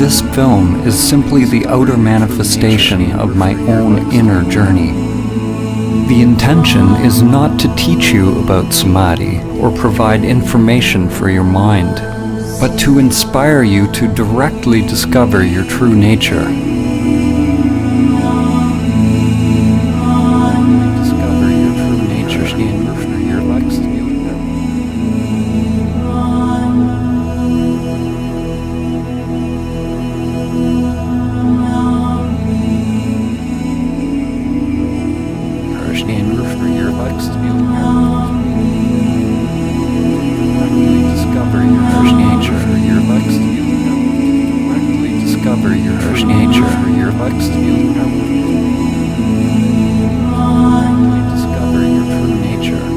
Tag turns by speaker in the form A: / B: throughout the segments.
A: This film is simply the outer manifestation of my own inner journey. The intention is not to teach you about Samadhi or provide information for your mind, but to inspire you to directly discover your true nature. Discover your true nature for your next Discover your true nature for your next Discover your true nature.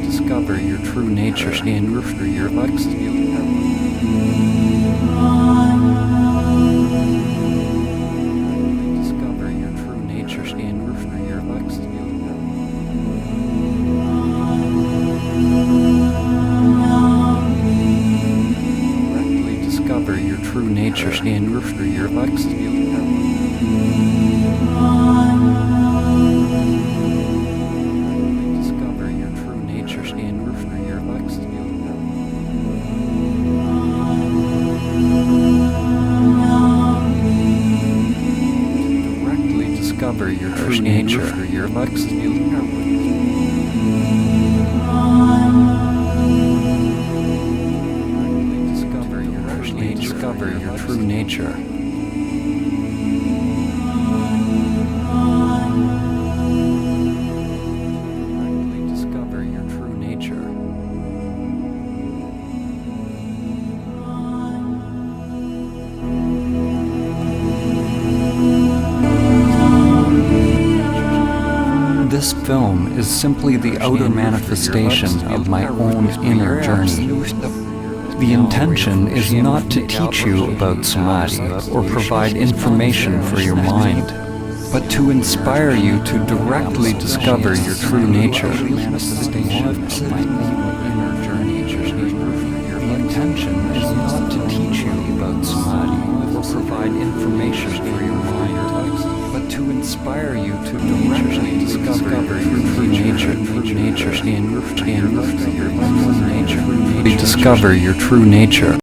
A: Discover your true nature for your next Discover your true nature for your next Discover your true nature for your next Discover your true nature for your next Discover your true nature for your next Discover your true nature. Discover your true nature. This film is simply the outer manifestation of my own inner journey. The intention is not to teach you about Samadhi or provide information for your mind, but to inspire you to directly discover your true nature. The intention is not to teach you about Samadhi or provide information for your mind, but to inspire you to directly discover your true nature. Discover your true nature.